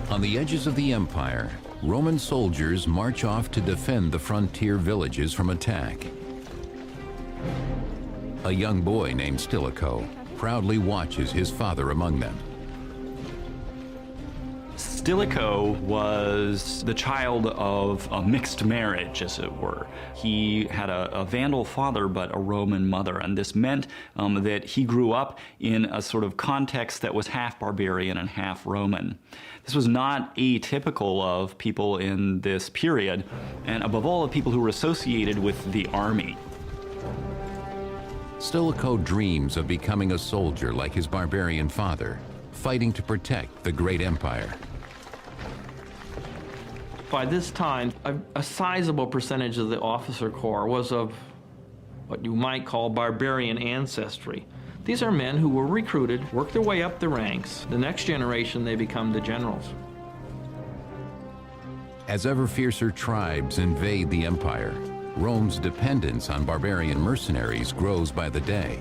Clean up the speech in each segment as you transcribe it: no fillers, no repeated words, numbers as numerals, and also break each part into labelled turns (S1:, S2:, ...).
S1: On the edges of the empire, Roman soldiers march off to defend the frontier villages from attack. A young boy named Stilicho proudly watches his father among them.
S2: Stilicho was the child of a mixed marriage, as it were. He had a Vandal father but a Roman mother, and this meant that he grew up in a sort of context that was half barbarian and half Roman. This was not atypical of people in this period, and above all, of people who were associated with the army.
S1: Stilicho dreams of becoming a soldier like his barbarian father, fighting to protect the great empire.
S3: By this time, a sizable percentage of the officer corps was of what you might call barbarian ancestry. These are men who were recruited, worked their way up the ranks. The next generation, they become the generals.
S1: As ever fiercer tribes invade the empire, Rome's dependence on barbarian mercenaries grows by the day.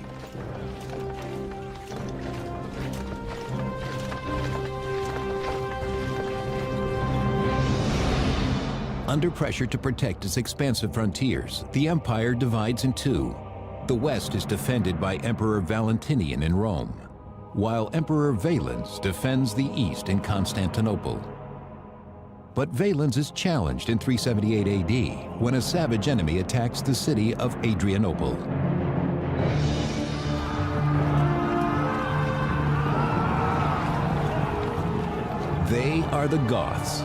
S1: Under pressure to protect its expansive frontiers, the empire divides in two. The west is defended by Emperor Valentinian in Rome, while Emperor Valens defends the east in Constantinople. But Valens is challenged in 378 AD when a savage enemy attacks the city of Adrianople. They are the Goths,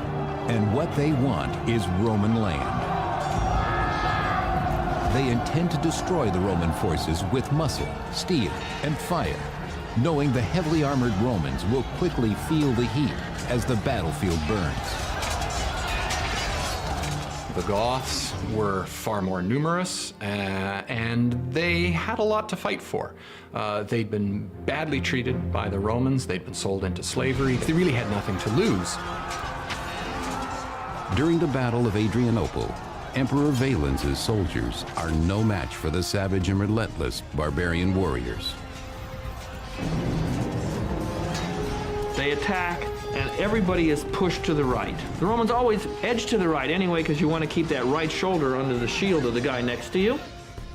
S1: and what they want is Roman land. They intend to destroy the Roman forces with muscle, steel, and fire, knowing the heavily armored Romans will quickly feel the heat as the battlefield burns.
S4: The Goths were far more numerous, and they had a lot to fight for. They'd been badly treated by the Romans, they'd been sold into slavery, they really had nothing to lose.
S1: During the Battle of Adrianople, Emperor Valens' soldiers are no match for the savage and relentless barbarian warriors.
S3: They attack, and everybody is pushed to the right. The Romans always edge to the right anyway, because you want to keep that right shoulder under the shield of the guy next to you.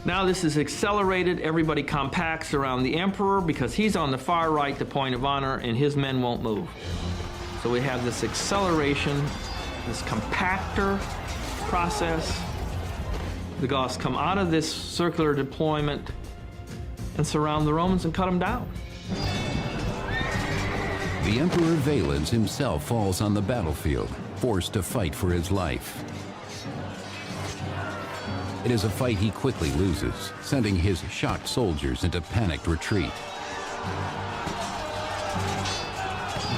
S3: Now this is accelerated. Everybody compacts around the emperor because he's on the far right, the point of honor, and his men won't move. So we have this acceleration, this compactor process. The Goths come out of this circular deployment and surround the Romans and cut them down.
S1: The Emperor Valens himself falls on the battlefield, forced to fight for his life. It is a fight he quickly loses, sending his shocked soldiers into panicked retreat.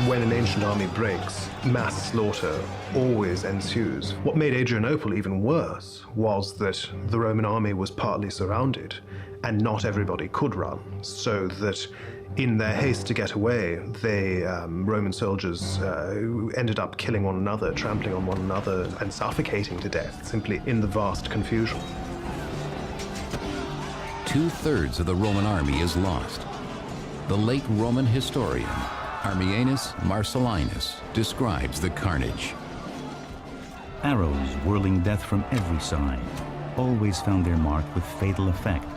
S5: When an ancient army breaks, mass slaughter always ensues. What made Adrianople even worse was that the Roman army was partly surrounded, and not everybody could run, so that in their haste to get away, Roman soldiers ended up killing one another, trampling on one another, and suffocating to death, simply in the vast confusion.
S1: 2/3 of the Roman army is lost. The late Roman historian, Ammianus Marcellinus, describes the carnage.
S6: Arrows whirling death from every side always found their mark with fatal effect,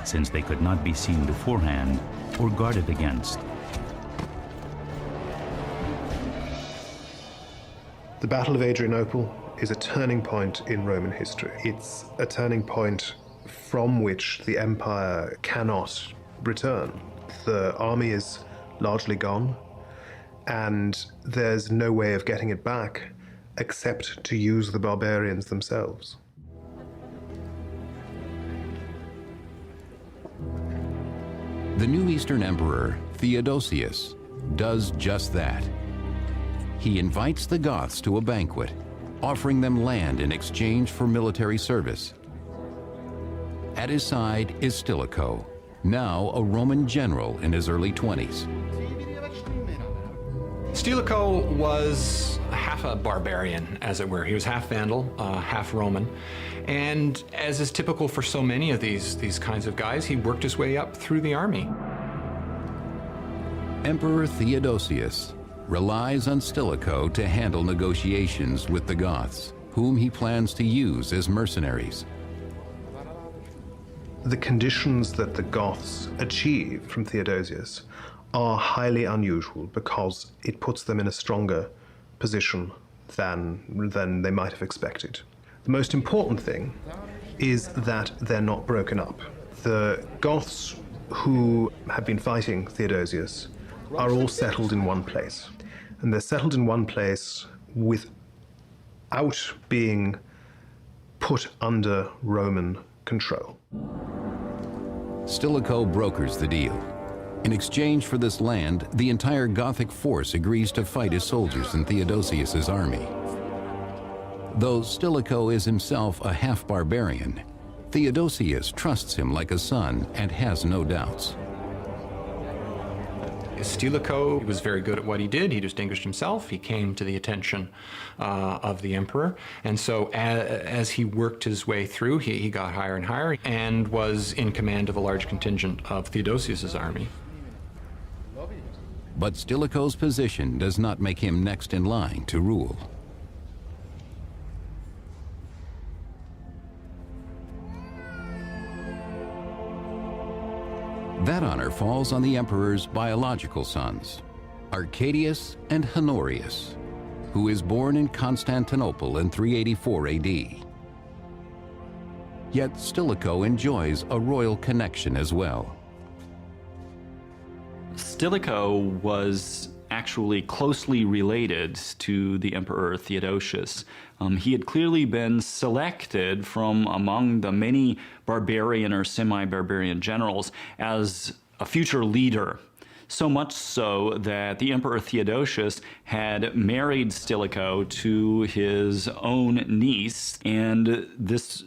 S6: since they could not be seen beforehand or guarded against.
S5: The Battle of Adrianople is a turning point in Roman history. It's a turning point from which the empire cannot return. The army is largely gone, and there's no way of getting it back except to use the barbarians themselves.
S1: The new Eastern Emperor, Theodosius, does just that. He invites the Goths to a banquet, offering them land in exchange for military service. At his side is Stilicho, now a Roman general in his early 20s.
S4: Stilicho was half a barbarian, as it were. He was half Vandal, half Roman. And as is typical for so many of these kinds of guys, he worked his way up through the army.
S1: Emperor Theodosius, relies on Stilicho to handle negotiations with the Goths, whom he plans to use as mercenaries.
S5: The conditions that the Goths achieve from Theodosius are highly unusual because it puts them in a stronger position than they might have expected. The most important thing is that they're not broken up. The Goths who have been fighting Theodosius are all settled in one place. And they're settled in one place without being put under Roman control.
S1: Stilicho brokers the deal. In exchange for this land, the entire Gothic force agrees to fight as soldiers in Theodosius's army. Though Stilicho is himself a half-barbarian, Theodosius trusts him like a son and has no doubts.
S4: Stilicho was very good at what he did. He distinguished himself. He came to the attention of the emperor. And so as he worked his way through, he got higher and higher and was in command of a large contingent of Theodosius's army.
S1: But Stilicho's position does not make him next in line to rule. That honor falls on the emperor's biological sons, Arcadius and Honorius, who is born in Constantinople in 384 AD. Yet Stilicho enjoys a royal connection as well.
S2: Stilicho was actually closely related to the Emperor Theodosius. He had clearly been selected from among the many barbarian or semi-barbarian generals as a future leader. So much so that the Emperor Theodosius had married Stilicho to his own niece, and this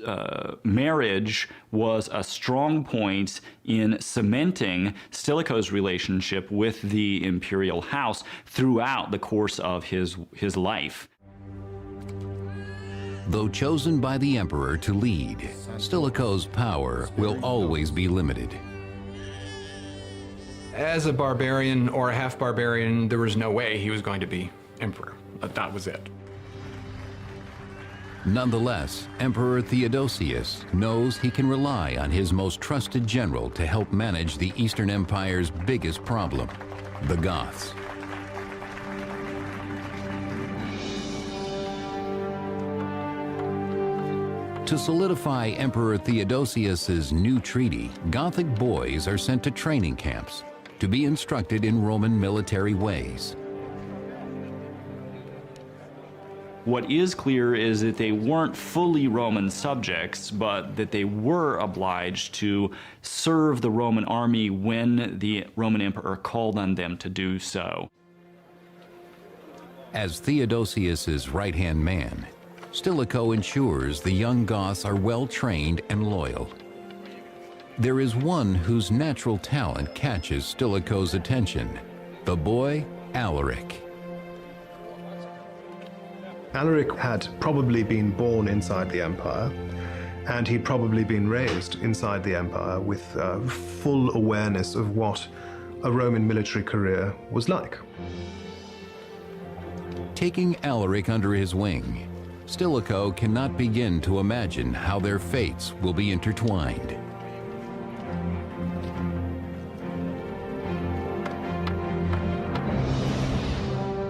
S2: marriage was a strong point in cementing Stilicho's relationship with the imperial house throughout the course of his life.
S1: Though chosen by the emperor to lead, Stilicho's power will always be limited.
S4: As a barbarian or a half-barbarian, there was no way he was going to be emperor. That was it.
S1: Nonetheless, Emperor Theodosius knows he can rely on his most trusted general to help manage the Eastern Empire's biggest problem, the Goths. To solidify Emperor Theodosius's new treaty, Gothic boys are sent to training camps to be instructed in Roman military ways.
S2: What is clear is that they weren't fully Roman subjects, but that they were obliged to serve the Roman army when the Roman emperor called on them to do so.
S1: As Theodosius's right-hand man, Stilicho ensures the young Goths are well-trained and loyal. There is one whose natural talent catches Stilicho's attention, the boy Alaric.
S5: Alaric had probably been born inside the empire, and he'd probably been raised inside the empire with full awareness of what a Roman military career was like.
S1: Taking Alaric under his wing, Stilicho cannot begin to imagine how their fates will be intertwined.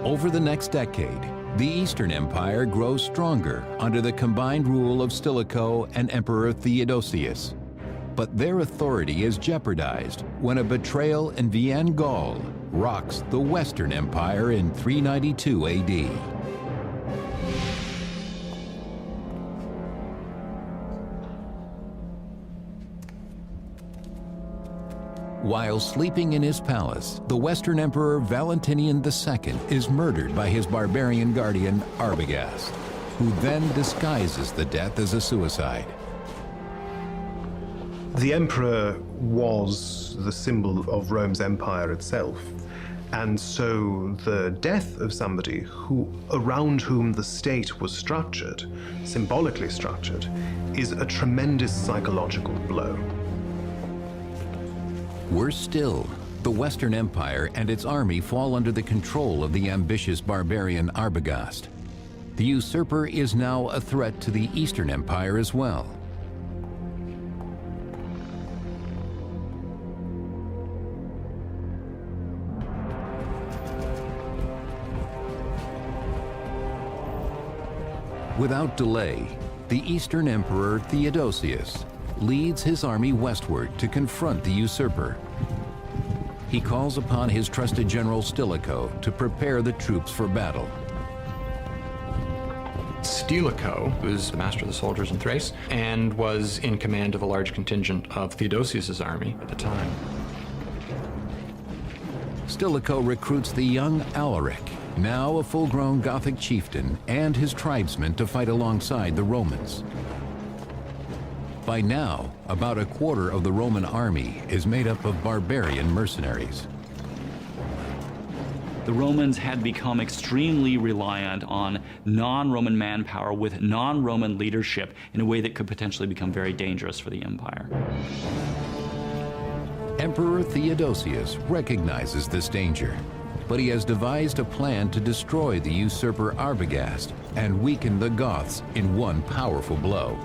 S1: Over the next decade, the Eastern Empire grows stronger under the combined rule of Stilicho and Emperor Theodosius. But their authority is jeopardized when a betrayal in Vienne, Gaul, rocks the Western Empire in 392 AD. While sleeping in his palace, the Western Emperor Valentinian II is murdered by his barbarian guardian Arbogast, who then disguises the death as a suicide.
S5: The emperor was the symbol of Rome's empire itself, and so the death of somebody around whom the state was structured, symbolically structured, is a tremendous psychological blow.
S1: Worse still, The Western Empire and its army fall under the control of the ambitious barbarian Arbogast. The usurper is now a threat to the Eastern Empire as well. Without delay, the Eastern Emperor Theodosius leads his army westward to confront the usurper. He calls upon his trusted general Stilicho to prepare the troops for battle.
S4: Stilicho was the master of the soldiers in Thrace and was in command of a large contingent of Theodosius's army at the time.
S1: Stilicho recruits the young Alaric, now a full-grown Gothic chieftain, and his tribesmen to fight alongside the Romans. By now, about a quarter of the Roman army is made up of barbarian mercenaries.
S2: The Romans had become extremely reliant on non-Roman manpower with non-Roman leadership in a way that could potentially become very dangerous for the empire.
S1: Emperor Theodosius recognizes this danger, but he has devised a plan to destroy the usurper Arbogast and weaken the Goths in one powerful blow.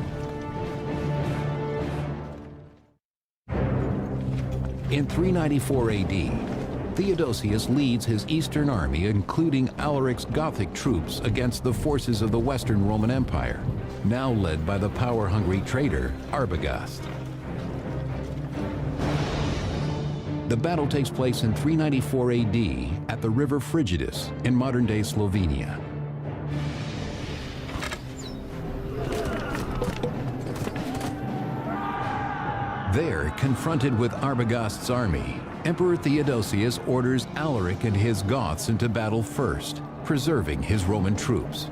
S1: In 394 AD, Theodosius leads his eastern army, including Alaric's Gothic troops, against the forces of the Western Roman Empire, now led by the power-hungry traitor Arbogast. The battle takes place in 394 AD at the river Frigidus in modern-day Slovenia. There, confronted with Arbogast's army, Emperor Theodosius orders Alaric and his Goths into battle first, preserving his Roman troops.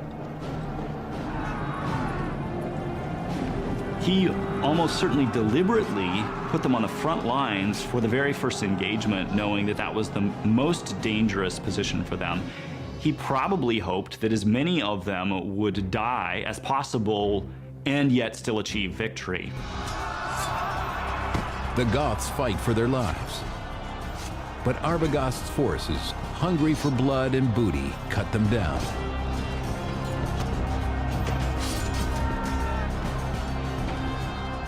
S2: He almost certainly deliberately put them on the front lines for the very first engagement, knowing that that was the most dangerous position for them. He probably hoped that as many of them would die as possible and yet still achieve victory.
S1: The Goths fight for their lives. But Arbogast's forces, hungry for blood and booty, cut them down.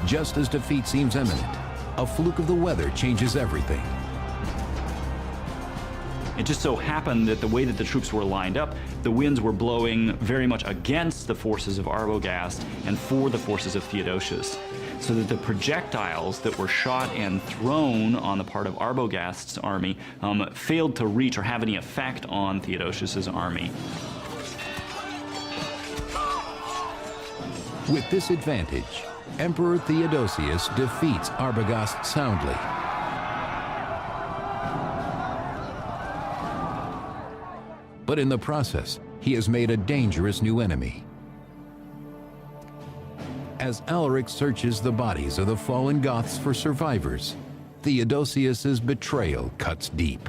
S1: Just as defeat seems imminent, a fluke of the weather changes everything.
S2: It just so happened that the way that the troops were lined up, the winds were blowing very much against the forces of Arbogast and for the forces of Theodosius, so that the projectiles that were shot and thrown on the part of Arbogast's army failed to reach or have any effect on Theodosius's army.
S1: With this advantage, Emperor Theodosius defeats Arbogast soundly. But in the process, he has made a dangerous new enemy. As Alaric searches the bodies of the fallen Goths for survivors, Theodosius's betrayal cuts deep.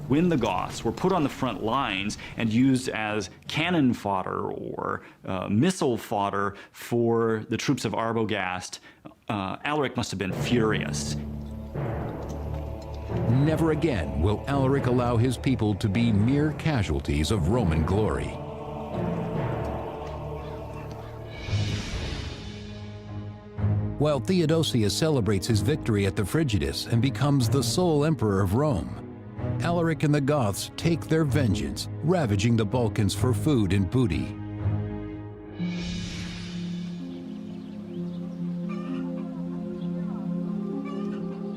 S2: When the Goths were put on the front lines and used as cannon fodder or missile fodder for the troops of Arbogast, Alaric must have been furious.
S1: Never again will Alaric allow his people to be mere casualties of Roman glory. While Theodosius celebrates his victory at the Frigidus and becomes the sole emperor of Rome, Alaric and the Goths take their vengeance, ravaging the Balkans for food and booty.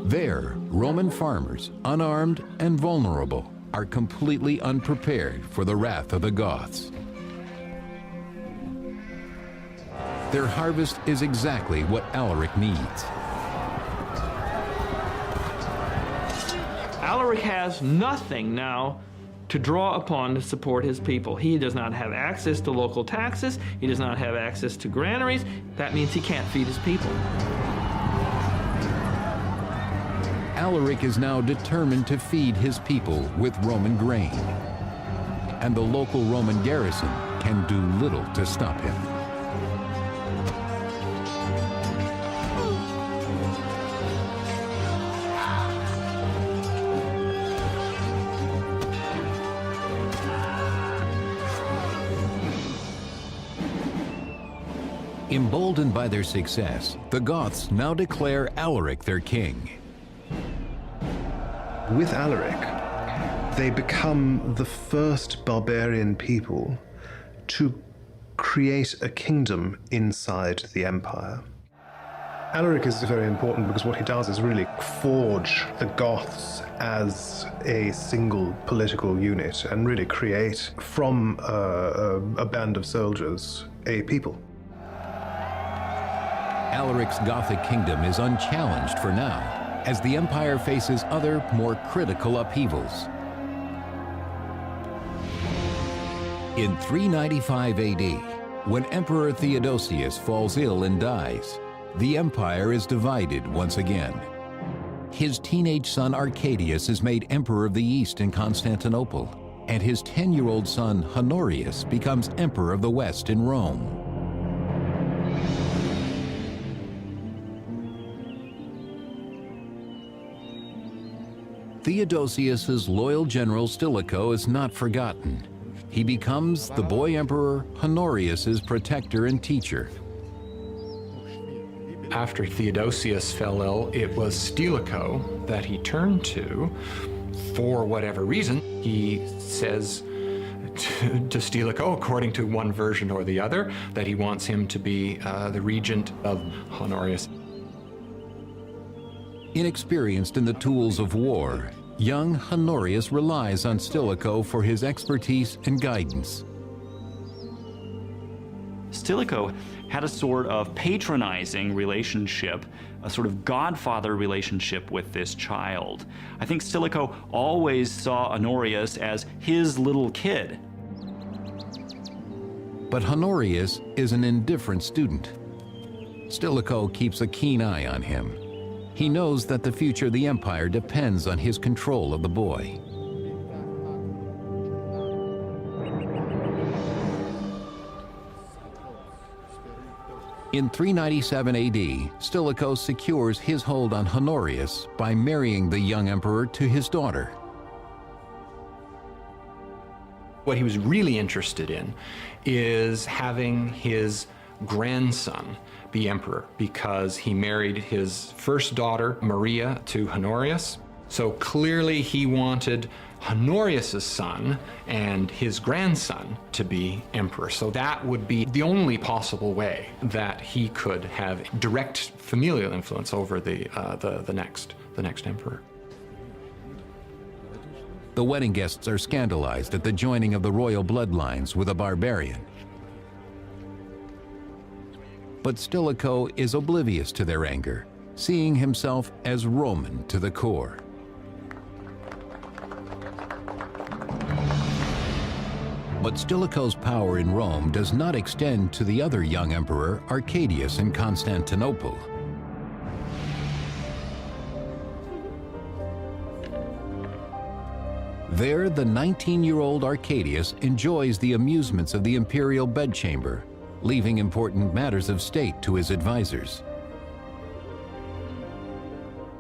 S1: There, Roman farmers, unarmed and vulnerable, are completely unprepared for the wrath of the Goths. Their harvest is exactly what Alaric needs.
S3: Alaric has nothing now to draw upon to support his people. He does not have access to local taxes. He does not have access to granaries. That means he can't feed his people.
S1: Alaric is now determined to feed his people with Roman grain, and the local Roman garrison can do little to stop him. Emboldened by their success, the Goths now declare Alaric their king.
S5: With Alaric, they become the first barbarian people to create a kingdom inside the empire. Alaric is very important because what he does is really forge the Goths as a single political unit and really create from a band of soldiers a people.
S1: Alaric's Gothic kingdom is unchallenged for now, as the empire faces other, more critical upheavals. In 395 AD, when Emperor Theodosius falls ill and dies, the empire is divided once again. His teenage son Arcadius is made Emperor of the East in Constantinople, and his 10-year-old son Honorius becomes Emperor of the West in Rome. Theodosius's loyal general Stilicho is not forgotten. He becomes the boy emperor Honorius's protector and teacher.
S4: After Theodosius fell ill, it was Stilicho that he turned to. For whatever reason, he says to Stilicho, according to one version or the other, that he wants him to be the regent of Honorius.
S1: Inexperienced in the tools of war, young Honorius relies on Stilicho for his expertise and guidance.
S2: Stilicho had a sort of patronizing relationship, a sort of godfather relationship with this child. I think Stilicho always saw Honorius as his little kid.
S1: But Honorius is an indifferent student. Stilicho keeps a keen eye on him. He knows that the future of the empire depends on his control of the boy. In 397 AD, Stilicho secures his hold on Honorius by marrying the young emperor to his daughter.
S4: What he was really interested in is having his grandson be emperor, because he married his first daughter, Maria, to Honorius. So clearly he wanted Honorius's son and his grandson to be emperor. So that would be the only possible way that he could have direct familial influence over the next emperor.
S1: The wedding guests are scandalized at the joining of the royal bloodlines with a barbarian. But Stilicho is oblivious to their anger, seeing himself as Roman to the core. But Stilicho's power in Rome does not extend to the other young emperor, Arcadius, in Constantinople. There, the 19-year-old Arcadius enjoys the amusements of the imperial bedchamber, leaving important matters of state to his advisors.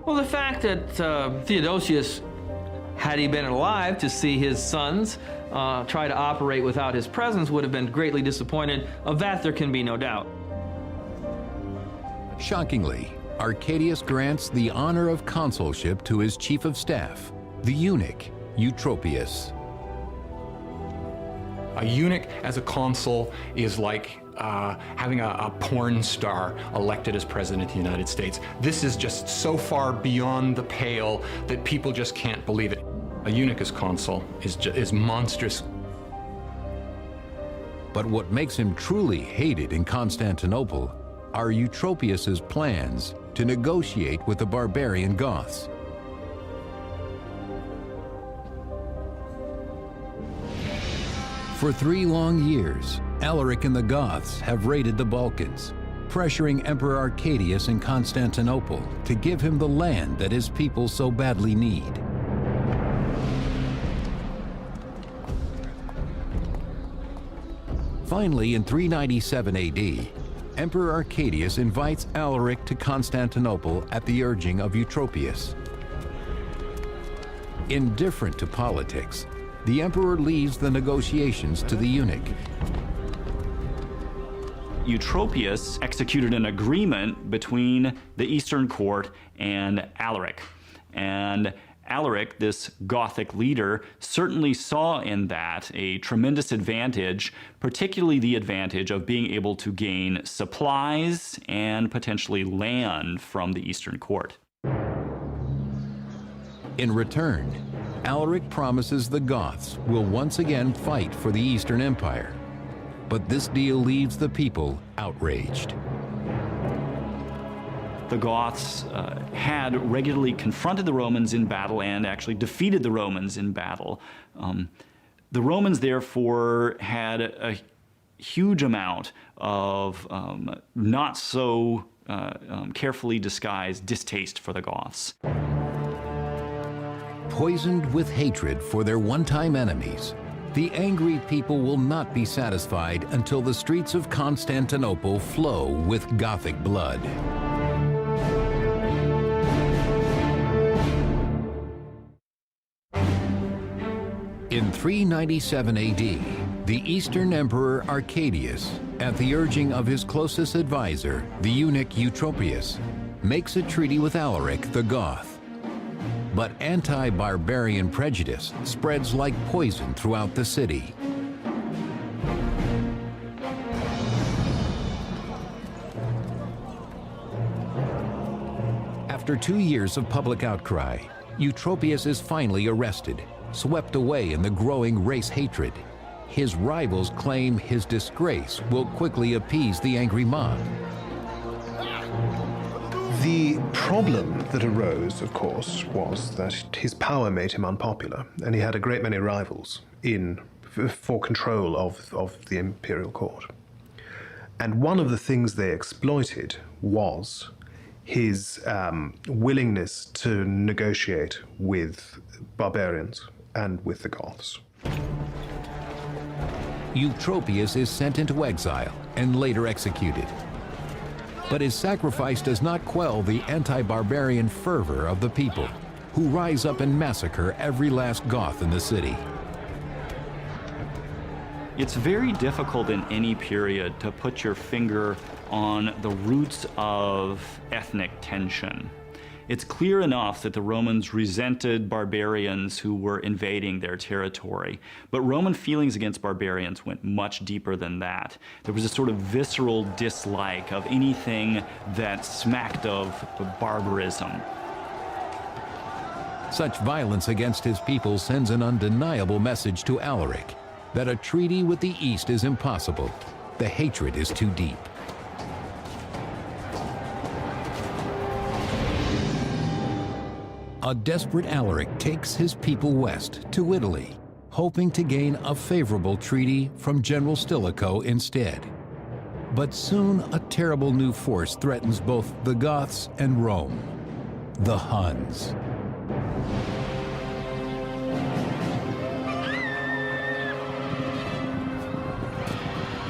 S3: Well, the fact that Theodosius, had he been alive to see his sons try to operate without his presence, would have been greatly disappointed. Of that, there can be no doubt.
S1: Shockingly, Arcadius grants the honor of consulship to his chief of staff, the eunuch Eutropius.
S4: A eunuch as a consul is like having a porn star elected as president of the United States. This is just so far beyond the pale that people just can't believe it. A eunuch as consul is monstrous.
S1: But what makes him truly hated in Constantinople are Eutropius's plans to negotiate with the barbarian Goths. For 3 long years, Alaric and the Goths have raided the Balkans, pressuring Emperor Arcadius in Constantinople to give him the land that his people so badly need. Finally, in 397 AD, Emperor Arcadius invites Alaric to Constantinople at the urging of Eutropius. Indifferent to politics, the emperor leaves the negotiations to the eunuch.
S2: Eutropius executed an agreement between the Eastern Court and Alaric. And Alaric, this Gothic leader, certainly saw in that a tremendous advantage, particularly the advantage of being able to gain supplies and potentially land from the Eastern Court.
S1: In return, Alaric promises the Goths will once again fight for the Eastern Empire. But this deal leaves the people outraged.
S2: The Goths had regularly confronted the Romans in battle and actually defeated the Romans in battle. The Romans, therefore, had a huge amount of not so carefully disguised distaste for the Goths.
S1: Poisoned with hatred for their one-time enemies, the angry people will not be satisfied until the streets of Constantinople flow with Gothic blood. In 397 AD, the Eastern Emperor Arcadius, at the urging of his closest advisor, the eunuch Eutropius, makes a treaty with Alaric the Goth. But anti-barbarian prejudice spreads like poison throughout the city. After 2 years of public outcry, Eutropius is finally arrested, swept away in the growing race hatred. His rivals claim his disgrace will quickly appease the angry mob.
S5: The problem that arose, of course, was that his power made him unpopular, and he had a great many rivals for control of the imperial court. And one of the things they exploited was his willingness to negotiate with barbarians and with the Goths.
S1: Eutropius is sent into exile and later executed. But his sacrifice does not quell the anti-barbarian fervor of the people, who rise up and massacre every last Goth in the city.
S2: It's very difficult in any period to put your finger on the roots of ethnic tension. It's clear enough that the Romans resented barbarians who were invading their territory. But Roman feelings against barbarians went much deeper than that. There was a sort of visceral dislike of anything that smacked of barbarism.
S1: Such violence against his people sends an undeniable message to Alaric that a treaty with the East is impossible. The hatred is too deep. A desperate Alaric takes his people west to Italy, hoping to gain a favorable treaty from General Stilicho instead. But soon a terrible new force threatens both the Goths and Rome: the Huns.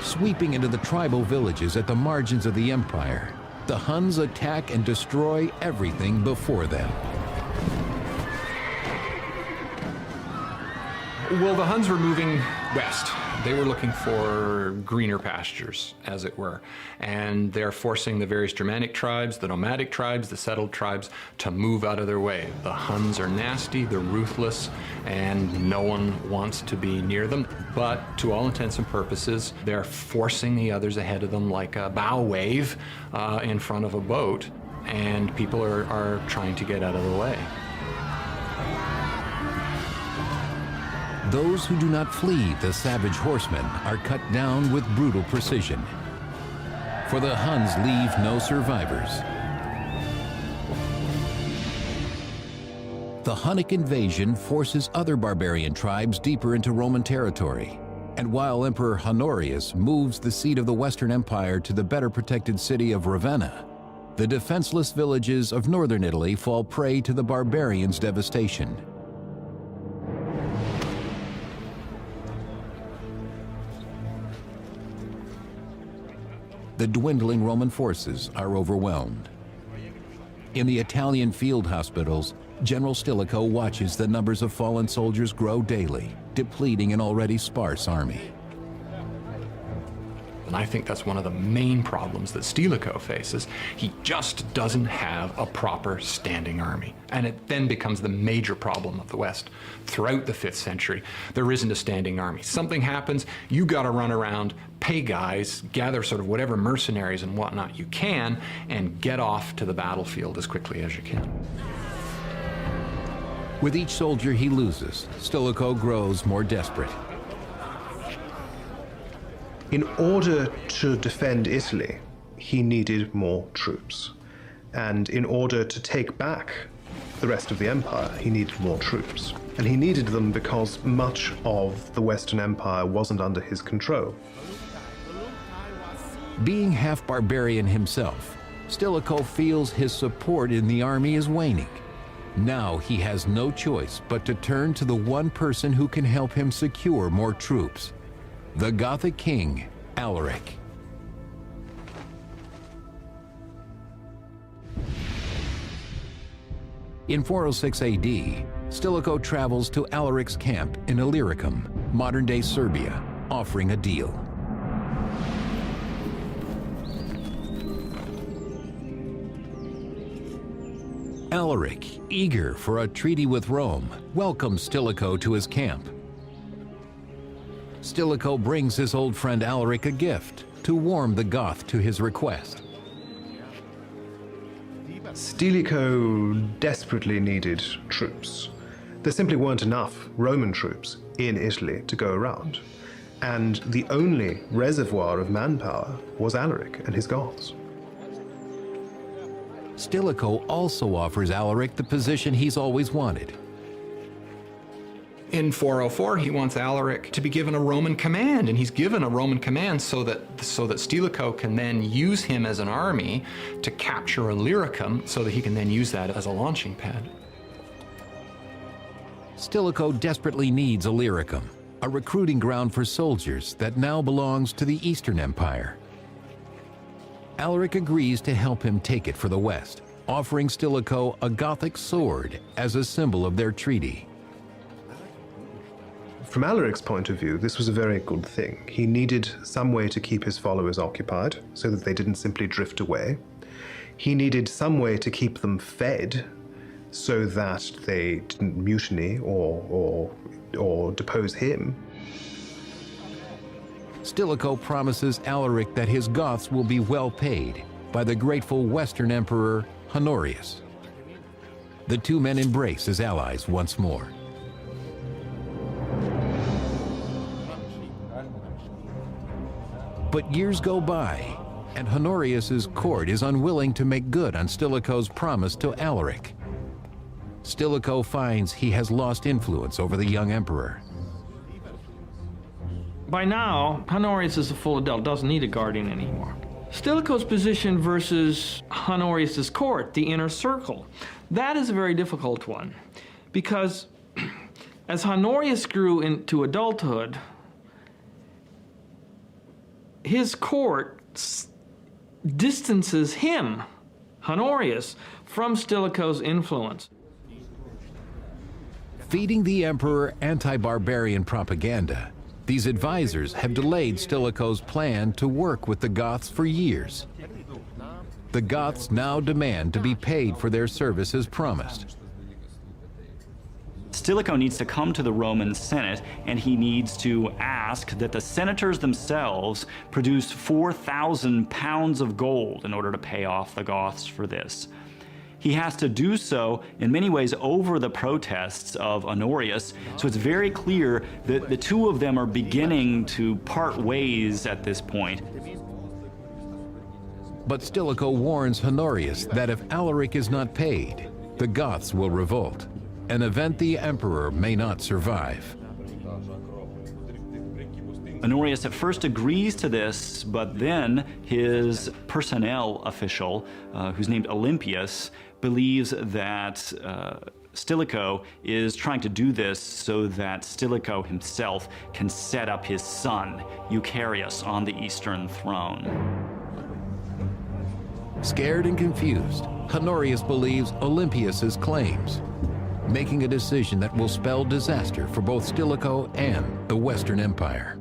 S1: Sweeping into the tribal villages at the margins of the empire, the Huns attack and destroy everything before them.
S4: Well, the Huns were moving west. They were looking for greener pastures, as it were. And they're forcing the various Germanic tribes, the nomadic tribes, the settled tribes, to move out of their way. The Huns are nasty, they're ruthless, and no one wants to be near them. But to all intents and purposes, they're forcing the others ahead of them like a bow wave in front of a boat, and people are trying to get out of the way.
S1: Those who do not flee the savage horsemen are cut down with brutal precision. For the Huns leave no survivors. The Hunnic invasion forces other barbarian tribes deeper into Roman territory. And while Emperor Honorius moves the seat of the Western Empire to the better protected city of Ravenna, the defenseless villages of northern Italy fall prey to the barbarians' devastation. The dwindling Roman forces are overwhelmed. In the Italian field hospitals, General Stilicho watches the numbers of fallen soldiers grow daily, depleting an already sparse army.
S4: And I think that's one of the main problems that Stilicho faces. He just doesn't have a proper standing army. And it then becomes the major problem of the West. Throughout the 5th century, there isn't a standing army. Something happens, you gotta run around, pay guys, gather sort of whatever mercenaries and whatnot you can, and get off to the battlefield as quickly as you can.
S1: With each soldier he loses, Stilicho grows more desperate.
S5: In order to defend Italy, he needed more troops. And in order to take back the rest of the empire, he needed more troops. And he needed them because much of the Western Empire wasn't under his control.
S1: Being half barbarian himself, Stilicho feels his support in the army is waning. Now he has no choice but to turn to the one person who can help him secure more troops, the Gothic king, Alaric. In 406 AD, Stilicho travels to Alaric's camp in Illyricum, modern-day Serbia, offering a deal. Alaric, eager for a treaty with Rome, welcomes Stilicho to his camp. Stilicho brings his old friend Alaric a gift to warm the Goth to his request.
S5: Stilicho desperately needed troops. There simply weren't enough Roman troops in Italy to go around. And the only reservoir of manpower was Alaric and his Goths.
S1: Stilicho also offers Alaric the position he's always wanted.
S4: In 404, he wants Alaric to be given a Roman command, and he's given a Roman command so that Stilicho can then use him as an army to capture Illyricum, so that he can then use that as a launching pad.
S1: Stilicho desperately needs Illyricum, a recruiting ground for soldiers that now belongs to the Eastern Empire. Alaric agrees to help him take it for the West, offering Stilicho a Gothic sword as a symbol of their treaty.
S5: From Alaric's point of view, this was a very good thing. He needed some way to keep his followers occupied so that they didn't simply drift away. He needed some way to keep them fed so that they didn't mutiny or depose him.
S1: Stilicho promises Alaric that his Goths will be well paid by the grateful Western Emperor Honorius. The two men embrace as allies once more. But years go by, and Honorius's court is unwilling to make good on Stilicho's promise to Alaric. Stilicho finds he has lost influence over the young emperor.
S3: By now, Honorius is a full adult, doesn't need a guardian anymore. Stilicho's position versus Honorius's court, the inner circle, that is a very difficult one, because as Honorius grew into adulthood, his court distances him, Honorius, from Stilicho's influence.
S1: Feeding the emperor anti-barbarian propaganda, these advisors have delayed Stilicho's plan to work with the Goths for years. The Goths now demand to be paid for their service as promised.
S2: Stilicho needs to come to the Roman Senate, and he needs to ask that the senators themselves produce 4,000 pounds of gold in order to pay off the Goths for this. He has to do so in many ways over the protests of Honorius, so it's very clear that the two of them are beginning to part ways at this point.
S1: But Stilicho warns Honorius that if Alaric is not paid, the Goths will revolt, an event the emperor may not survive.
S2: Honorius at first agrees to this, but then his personnel official, who's named Olympius, believes that Stilicho is trying to do this so that Stilicho himself can set up his son, Eucharius, on the Eastern throne.
S1: Scared and confused, Honorius believes Olympius's claims, making a decision that will spell disaster for both Stilicho and the Western Empire.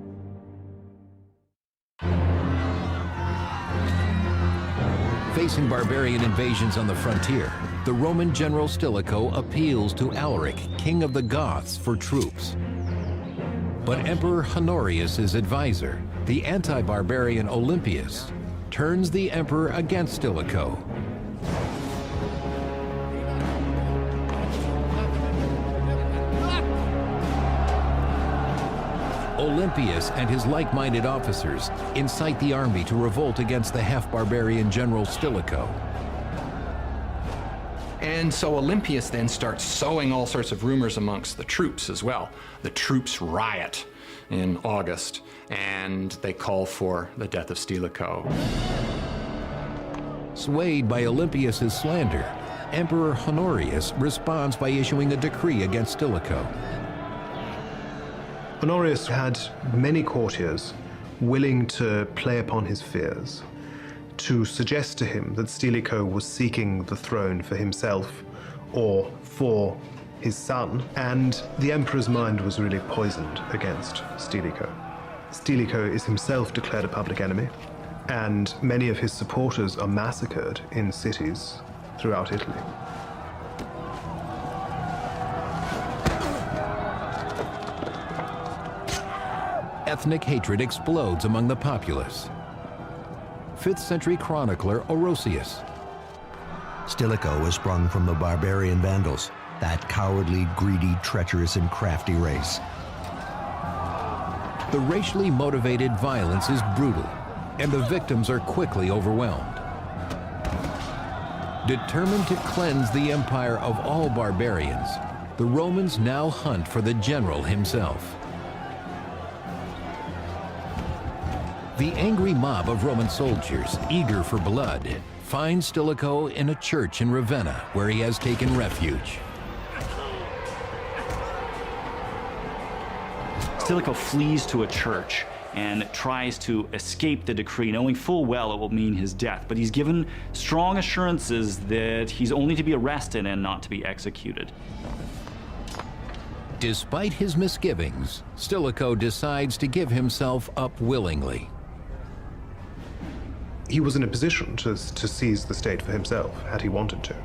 S1: Facing barbarian invasions on the frontier, the Roman general Stilicho appeals to Alaric, king of the Goths, for troops. But Emperor Honorius' advisor, the anti-barbarian Olympius, turns the emperor against Stilicho. Olympius and his like-minded officers incite the army to revolt against the half-barbarian general Stilicho.
S4: And so Olympius then starts sowing all sorts of rumors amongst the troops as well. The troops riot in August, and they call for the death of Stilicho.
S1: Swayed by Olympius' slander, Emperor Honorius responds by issuing a decree against Stilicho.
S5: Honorius had many courtiers willing to play upon his fears, to suggest to him that Stilicho was seeking the throne for himself or for his son, and the emperor's mind was really poisoned against Stilicho. Stilicho is himself declared a public enemy, and many of his supporters are massacred in cities throughout Italy.
S1: Ethnic hatred explodes among the populace. 5th century chronicler Orosius.
S7: Stilicho was sprung from the barbarian Vandals, that cowardly, greedy, treacherous, and crafty race.
S1: The racially motivated violence is brutal, and the victims are quickly overwhelmed. Determined to cleanse the empire of all barbarians, the Romans now hunt for the general himself. The angry mob of Roman soldiers, eager for blood, finds Stilicho in a church in Ravenna, where he has taken refuge.
S2: Stilicho flees to a church and tries to escape the decree, knowing full well it will mean his death. But he's given strong assurances that he's only to be arrested and not to be executed.
S1: Despite his misgivings, Stilicho decides to give himself up willingly.
S5: He was in a position to seize the state for himself, had he wanted to.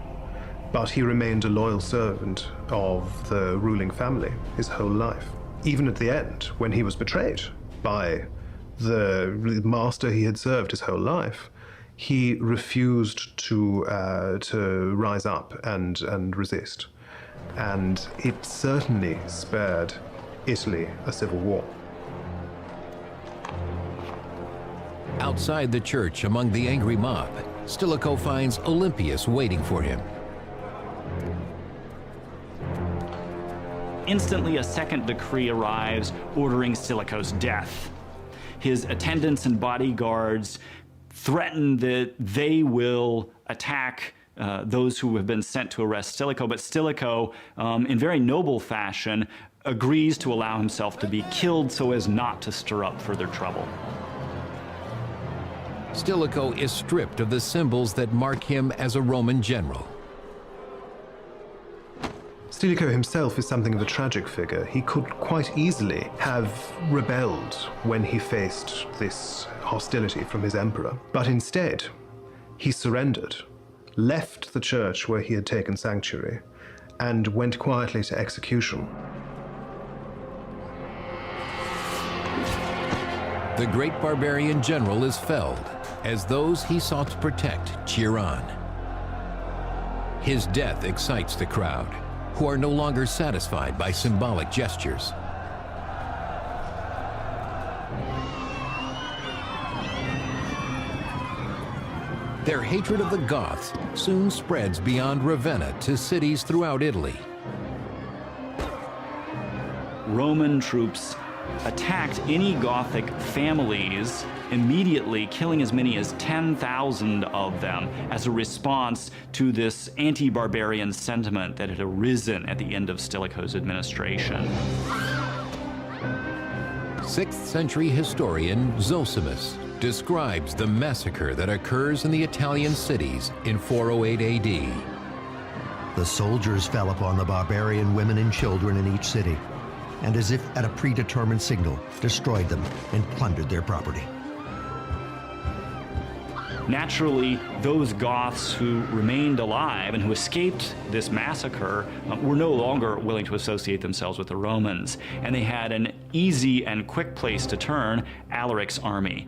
S5: But he remained a loyal servant of the ruling family his whole life. Even at the end, when he was betrayed by the master he had served his whole life, he refused to rise up and resist. And it certainly spared Italy a civil war.
S1: Outside the church, among the angry mob, Stilicho finds Olympius waiting for him.
S2: Instantly, a second decree arrives ordering Stilicho's death. His attendants and bodyguards threaten that they will attack those who have been sent to arrest Stilicho, but Stilicho, in very noble fashion, agrees to allow himself to be killed so as not to stir up further trouble.
S1: Stilicho is stripped of the symbols that mark him as a Roman general.
S5: Stilicho himself is something of a tragic figure. He could quite easily have rebelled when he faced this hostility from his emperor, but instead, he surrendered, left the church where he had taken sanctuary, and went quietly to execution.
S1: The great barbarian general is felled, as those he sought to protect cheer on. His death excites the crowd, who are no longer satisfied by symbolic gestures. Their hatred of the Goths soon spreads beyond Ravenna to cities throughout Italy.
S2: Roman troops attacked any Gothic families, immediately killing as many as 10,000 of them as a response to this anti-barbarian sentiment that had arisen at the end of Stilicho's administration.
S1: 6th century historian Zosimus describes the massacre that occurs in the Italian cities in 408 AD.
S7: The soldiers fell upon the barbarian women and children in each city, and as if at a predetermined signal, destroyed them and plundered their property.
S2: Naturally, those Goths who remained alive and who escaped this massacre were no longer willing to associate themselves with the Romans, and they had an easy and quick place to turn: Alaric's army.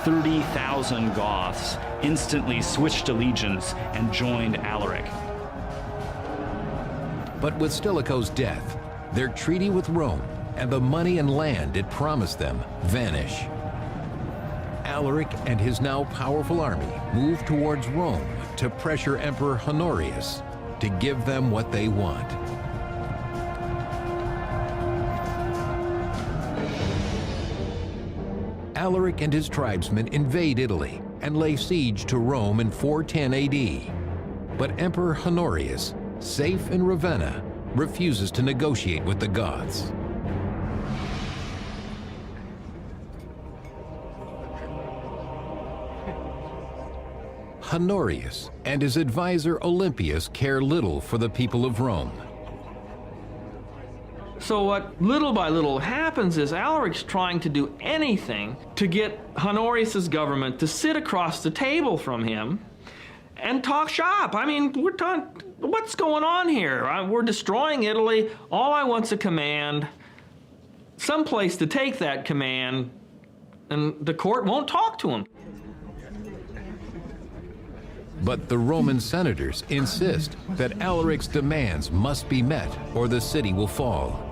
S2: 30,000 Goths instantly switched allegiance and joined Alaric.
S1: But with Stilicho's death, their treaty with Rome and the money and land it promised them vanish. Alaric and his now powerful army move towards Rome to pressure Emperor Honorius to give them what they want. Alaric and his tribesmen invade Italy and lay siege to Rome in 410 AD. But Emperor Honorius, safe in Ravenna, refuses to negotiate with the Goths. Honorius and his advisor Olympius care little for the people of Rome.
S3: So what little by little happens is Alaric's trying to do anything to get Honorius's government to sit across the table from him and talk shop. I mean, we're talking, what's going on here? We're destroying Italy. All I want's a command, some place to take that command, and the court won't talk to him.
S1: But the Roman senators insist that Alaric's demands must be met or the city will fall.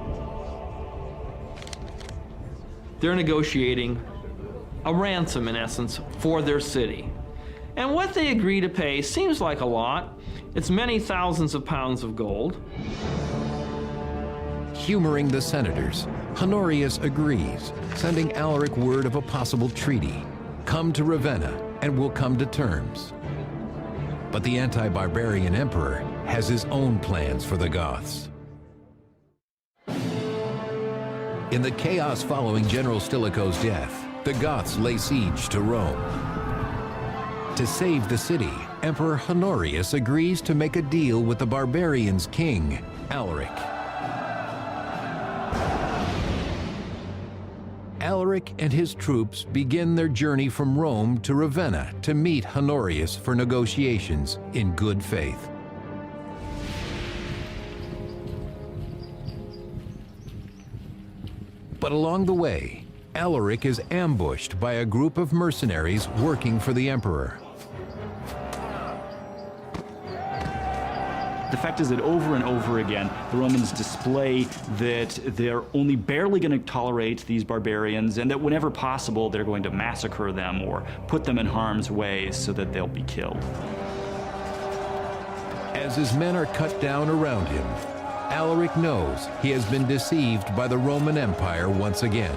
S3: They're negotiating a ransom, in essence, for their city. And what they agree to pay seems like a lot. It's many thousands of pounds of gold.
S1: Humoring the senators, Honorius agrees, sending Alaric word of a possible treaty. Come to Ravenna and we'll come to terms. But the anti-barbarian emperor has his own plans for the Goths. In the chaos following General Stilicho's death, the Goths lay siege to Rome. To save the city, Emperor Honorius agrees to make a deal with the barbarians' king, Alaric. Alaric and his troops begin their journey from Rome to Ravenna to meet Honorius for negotiations in good faith. But along the way, Alaric is ambushed by a group of mercenaries working for the emperor.
S2: The fact is that over and over again, the Romans display that they're only barely going to tolerate these barbarians, and that whenever possible, they're going to massacre them or put them in harm's way so that they'll be killed.
S1: As his men are cut down around him, Alaric knows he has been deceived by the Roman Empire once again.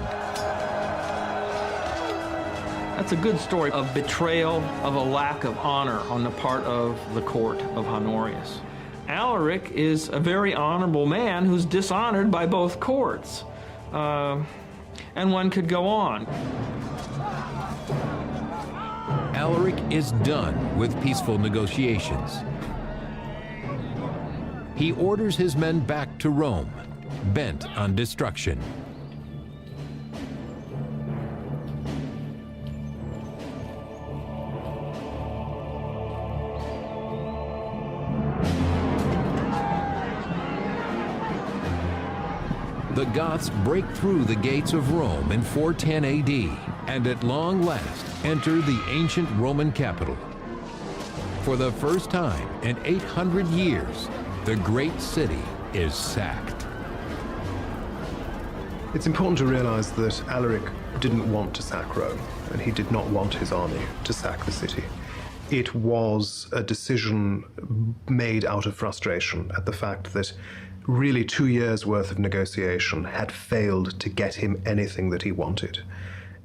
S3: That's a good story of betrayal, of a lack of honor on the part of the court of Honorius. Alaric is a very honorable man who's dishonored by both courts. And one could go on.
S1: Alaric is done with peaceful negotiations. He orders his men back to Rome, bent on destruction. The Goths break through the gates of Rome in 410 AD and at long last enter the ancient Roman capital. For the first time in 800 years, the great city is sacked.
S5: It's important to realize that Alaric didn't want to sack Rome, and he did not want his army to sack the city. It was a decision made out of frustration at the fact that really 2 years' worth of negotiation had failed to get him anything that he wanted.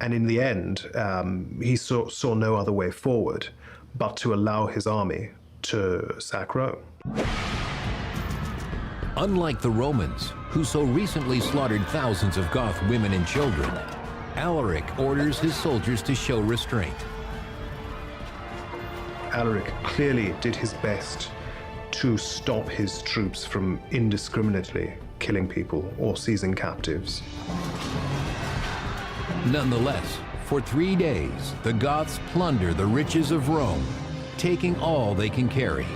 S5: And in the end, he saw no other way forward but to allow his army to sack Rome.
S1: Unlike the Romans, who so recently slaughtered thousands of Goth women and children, Alaric orders his soldiers to show restraint.
S5: Alaric clearly did his best to stop his troops from indiscriminately killing people or seizing captives.
S1: Nonetheless, For 3 days, the Goths plunder the riches of Rome, taking all they can carry.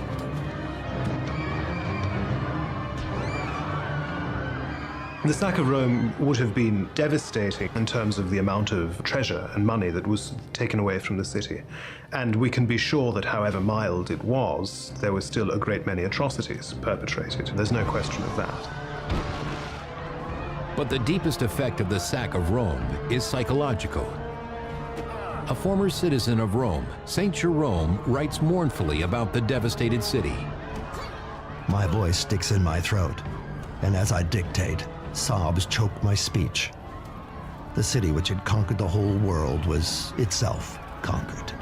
S5: The sack of Rome would have been devastating in terms of the amount of treasure and money that was taken away from the city. And we can be sure that however mild it was, there was still a great many atrocities perpetrated. There's no question of that.
S1: But the deepest effect of the sack of Rome is psychological. A former citizen of Rome, Saint Jerome, writes mournfully about the devastated city.
S7: My voice sticks in my throat, and as I dictate, sobs choke my speech. The city which had conquered the whole world was itself conquered.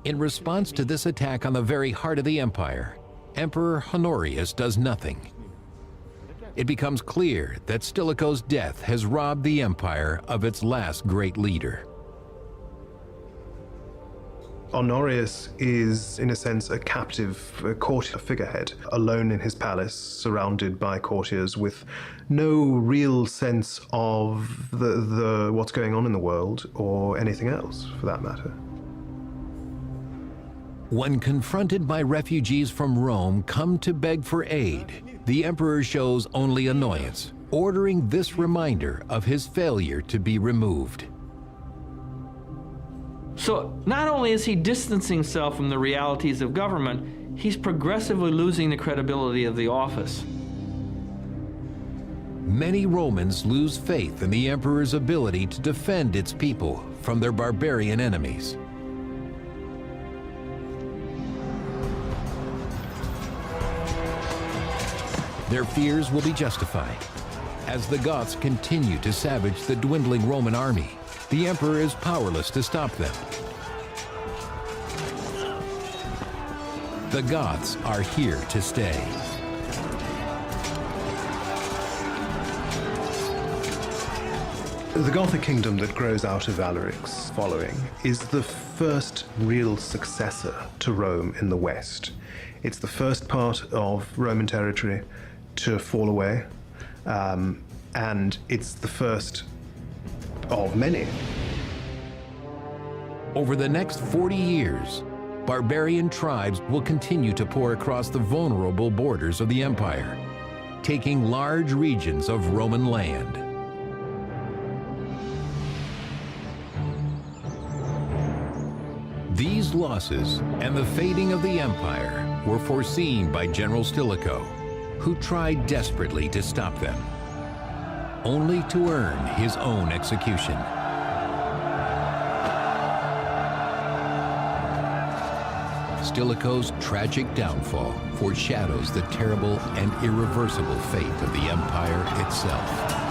S1: In response to this attack on the very heart of the empire, Emperor Honorius does nothing. It becomes clear that Stilicho's death has robbed the empire of its last great leader.
S5: Honorius is, in a sense, a captive courtier figurehead, alone in his palace, surrounded by courtiers, with no real sense of what's going on in the world, or anything else, for that matter.
S1: When confronted by refugees from Rome come to beg for aid, the emperor shows only annoyance, ordering this reminder of his failure to be removed.
S3: So not only is he distancing himself from the realities of government, he's progressively losing the credibility of the office.
S1: Many Romans lose faith in the emperor's ability to defend its people from their barbarian enemies. Their fears will be justified. As the Goths continue to savage the dwindling Roman army, the emperor is powerless to stop them. The Goths are here to stay.
S5: The Gothic kingdom that grows out of Alaric's following is the first real successor to Rome in the West. It's the first part of Roman territory to fall away, and it's the first of many.
S1: Over the next 40 years, barbarian tribes will continue to pour across the vulnerable borders of the empire, taking large regions of Roman land. These losses and the fading of the empire were foreseen by General Stilicho, who tried desperately to stop them, only to earn his own execution. Stilicho's tragic downfall foreshadows the terrible and irreversible fate of the empire itself.